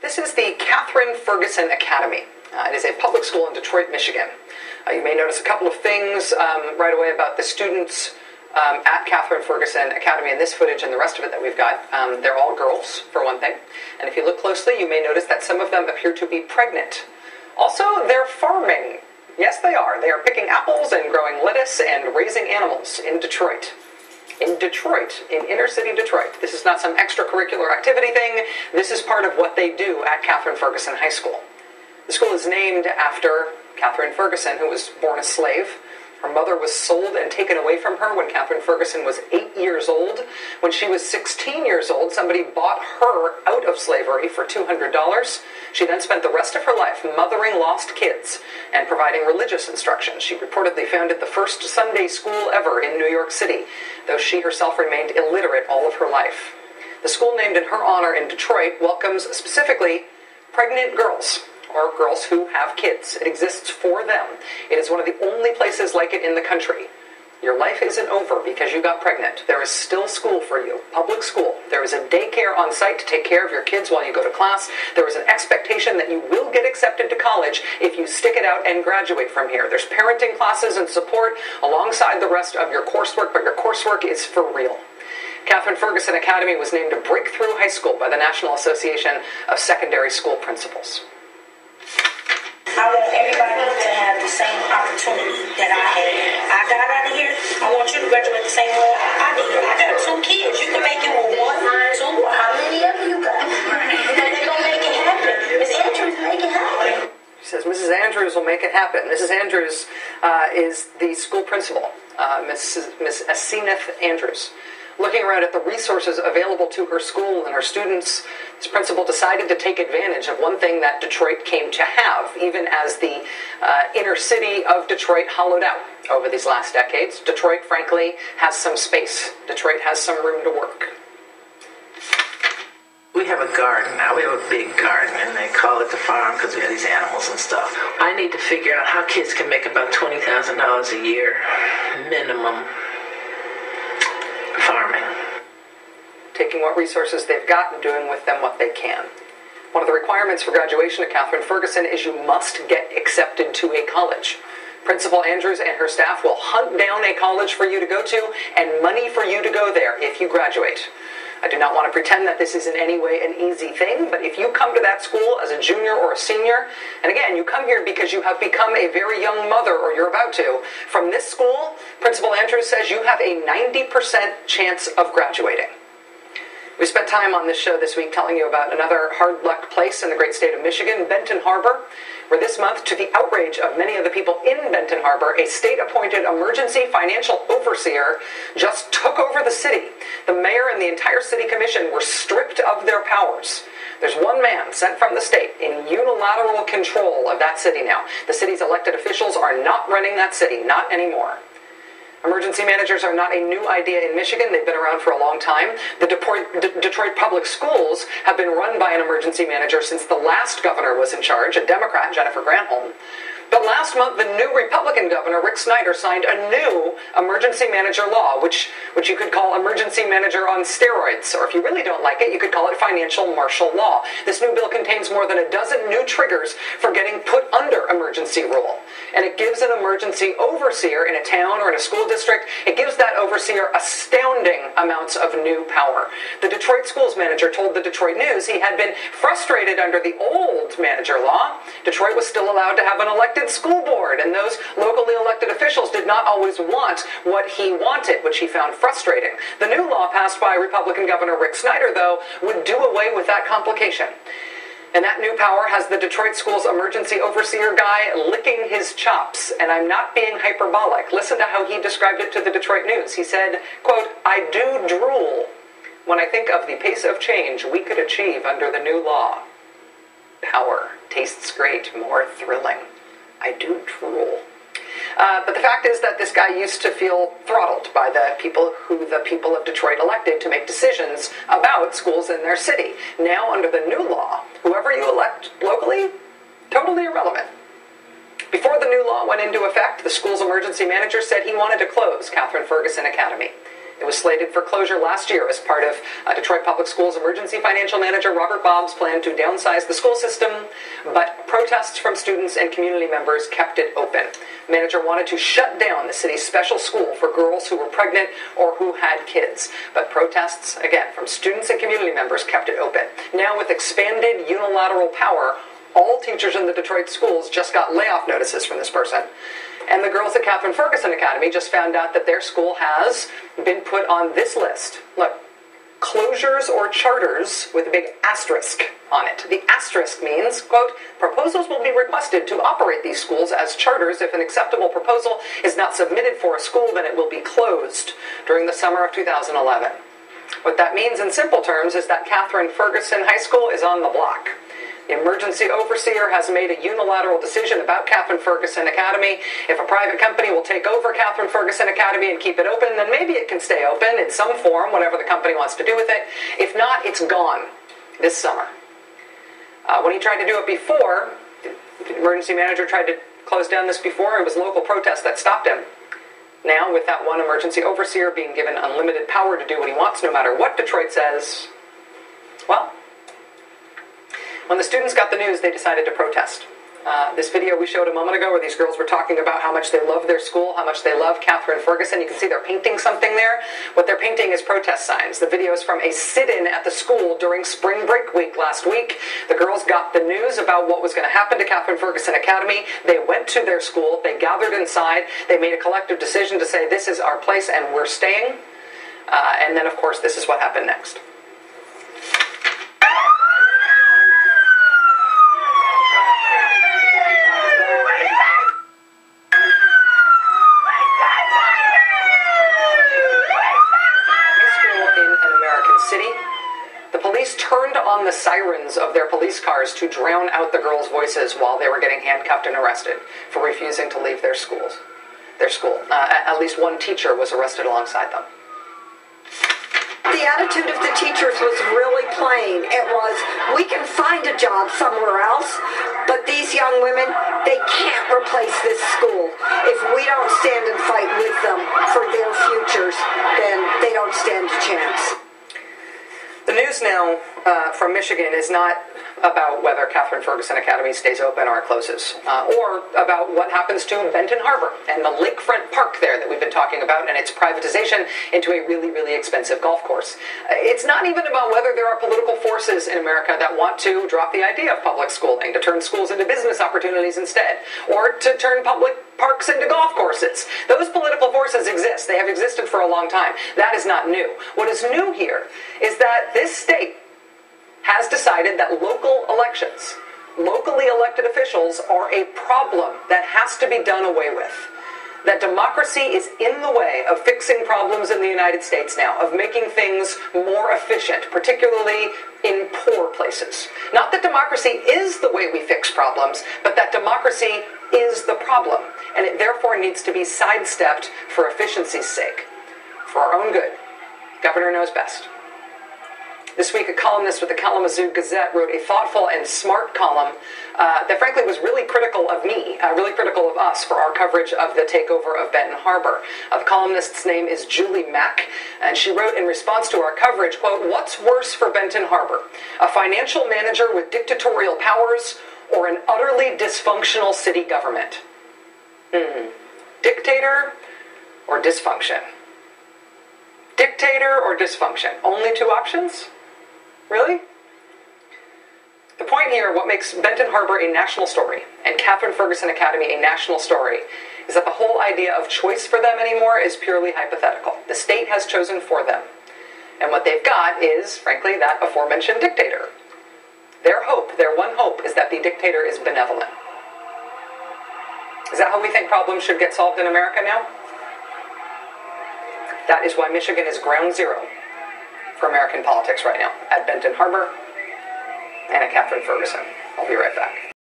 This is the Catherine Ferguson Academy. It is a public school in Detroit, Michigan. You may notice a couple of things right away about the students at Catherine Ferguson Academy in this footage and the rest of it that we've got. They're all girls, for one thing. And if you look closely, you may notice that some of them appear to be pregnant. Also, they're farming. Yes, they are. They are picking apples and growing lettuce and raising animals in Detroit. In Detroit, in inner city Detroit. This is not some extracurricular activity thing. This is part of what they do at Catherine Ferguson High School. The school is named after Catherine Ferguson, who was born a slave. Her mother was sold and taken away from her when Catherine Ferguson was 8 years old. When she was 16 years old, somebody bought her out of slavery for $200. She then spent the rest of her life mothering lost kids and providing religious instruction. She reportedly founded the first Sunday school ever in New York City, though she herself remained illiterate all of her life. The school named in her honor in Detroit welcomes specifically pregnant girls, or girls who have kids. It exists for them. It is one of the only places like it in the country. Your life isn't over because you got pregnant. There is still school for you, public school. There is a daycare on site to take care of your kids while you go to class. There is an expectation that you will get accepted to college if you stick it out and graduate from here. There's parenting classes and support alongside the rest of your coursework, but your coursework is for real. Catherine Ferguson Academy was named a breakthrough high school by the National Association of Secondary School Principals. I want everybody to have the same opportunity that I had. I got out of here. I want you to graduate the same way I did. I got 2 kids. You can make it with 1, 2, or how many ever you got. You know, they're going to make it happen. Miss Andrews, make it happen. She says Mrs. Andrews will make it happen. Mrs. Andrews is the school principal, Miss Aseneth Andrews. Looking around at the resources available to her school and her students, this principal decided to take advantage of one thing that Detroit came to have, even as the inner city of Detroit hollowed out over these last decades. Detroit, frankly, has some space. Detroit has some room to work. We have a garden now. We have a big garden, and they call it the farm because we have these animals and stuff. I need to figure out how kids can make about $20,000 a year minimum farming. Taking what resources they've got and doing with them what they can. One of the requirements for graduation at Catherine Ferguson is you must get accepted to a college. Principal Andrews and her staff will hunt down a college for you to go to and money for you to go there if you graduate. I do not want to pretend that this is in any way an easy thing, but if you come to that school as a junior or a senior, and again, you come here because you have become a very young mother or you're about to, from this school, Principal Andrews says you have a 90% chance of graduating. We spent time on this show this week telling you about another hard luck place in the great state of Michigan, Benton Harbor, where this month, to the outrage of many of the people in Benton Harbor, a state-appointed emergency financial overseer just took over the city. The mayor and the entire city commission were stripped of their powers. There's one man sent from the state in unilateral control of that city now. The city's elected officials are not running that city, not anymore. Emergency managers are not a new idea in Michigan. They've been around for a long time. The Detroit Public Schools have been run by an emergency manager since the last governor was in charge, a Democrat, Jennifer Granholm. But last month, the new Republican governor, Rick Snyder, signed a new emergency manager law, which you could call emergency manager on steroids, or if you really don't like it, you could call it financial martial law. This new bill contains more than a dozen new triggers for getting put under emergency rule. And it gives an emergency overseer in a town or in a school district, it gives that overseer astounding amounts of new power. The Detroit schools manager told the Detroit News he had been frustrated under the old manager law. Detroit was still allowed to have an elected school board, and those locally elected officials did not always want what he wanted, which he found frustrating. The new law passed by Republican Governor Rick Snyder, though, would do away with that complication. And that new power has the Detroit schools emergency overseer guy licking his chops. And I'm not being hyperbolic. Listen to how he described it to the Detroit News. He said, quote, "I do drool when I think of the pace of change we could achieve under the new law. Power tastes great, more thrilling. I do drool." But the fact is that this guy used to feel throttled by the people who the people of Detroit elected to make decisions about schools in their city. Now, under the new law, whoever you elect locally, totally irrelevant. Before the new law went into effect, the school's emergency manager said he wanted to close Catherine Ferguson Academy. It was slated for closure last year as part of Detroit Public Schools emergency financial manager Robert Bob's plan to downsize the school system, but protests from students and community members kept it open. The manager wanted to shut down the city's special school for girls who were pregnant or who had kids, but protests, again, from students and community members kept it open. Now, with expanded unilateral power, all teachers in the Detroit schools just got layoff notices from this person. And the girls at Catherine Ferguson Academy just found out that their school has been put on this list. Look, closures or charters with a big asterisk on it. The asterisk means, quote, proposals will be requested to operate these schools as charters. If an acceptable proposal is not submitted for a school, then it will be closed during the summer of 2011. What that means in simple terms is that Catherine Ferguson High School is on the block. The emergency overseer has made a unilateral decision about Catherine Ferguson Academy. If a private company will take over Catherine Ferguson Academy and keep it open, then maybe it can stay open in some form, whatever the company wants to do with it. If not, it's gone this summer. When he tried to do it before, the emergency manager tried to close down this before, it was local protests that stopped him. Now, with that one emergency overseer being given unlimited power to do what he wants, no matter what Detroit says, well, when the students got the news, they decided to protest. This video we showed a moment ago where these girls were talking about how much they love their school, how much they love Catherine Ferguson. You can see they're painting something there. What they're painting is protest signs. The video is from a sit-in at the school during spring break week last week. The girls got the news about what was going to happen to Catherine Ferguson Academy. They went to their school. They gathered inside. They made a collective decision to say, this is our place and we're staying. And then, of course, this is what happened next. Turned on the sirens of their police cars to drown out the girls' voices while they were getting handcuffed and arrested for refusing to leave their school. At least one teacher was arrested alongside them. The attitude of the teachers was really plain. It was, we can find a job somewhere else, but these young women, they can't replace this school. If we don't stand and fight with them for their futures, then they don't stand a chance. The news now from Michigan is not about whether Catherine Ferguson Academy stays open or it closes, or about what happens to Benton Harbor and the lakefront park there that we've been talking about and its privatization into a really, really expensive golf course. It's not even about whether there are political forces in America that want to drop the idea of public schooling, to turn schools into business opportunities instead, or to turn public parks into golf courses. Those political forces exist. They have existed for a long time. That is not new. What is new here is that this state has decided that local elections, locally elected officials, are a problem that has to be done away with. That democracy is in the way of fixing problems in the United States now, of making things more efficient, particularly in poor places. Not that democracy is the way we fix problems, but that democracy is the problem, and it therefore needs to be sidestepped for efficiency's sake, for our own good. Governor knows best. This week, a columnist with the Kalamazoo Gazette wrote a thoughtful and smart column that frankly was really critical of me, really critical of us for our coverage of the takeover of Benton Harbor. The columnist's name is Julie Mack, and she wrote in response to our coverage, quote, "What's worse for Benton Harbor, a financial manager with dictatorial powers or an utterly dysfunctional city government?" Dictator or dysfunction? Dictator or dysfunction? Only two options? Really? The point here, what makes Benton Harbor a national story and Catherine Ferguson Academy a national story, is that the whole idea of choice for them anymore is purely hypothetical. The state has chosen for them. And what they've got is, frankly, that aforementioned dictator. Their hope, their one hope, is that the dictator is benevolent. Is that how we think problems should get solved in America now? That is why Michigan is ground zero for American politics right now, at Benton Harbor and at Catherine Ferguson. I'll be right back.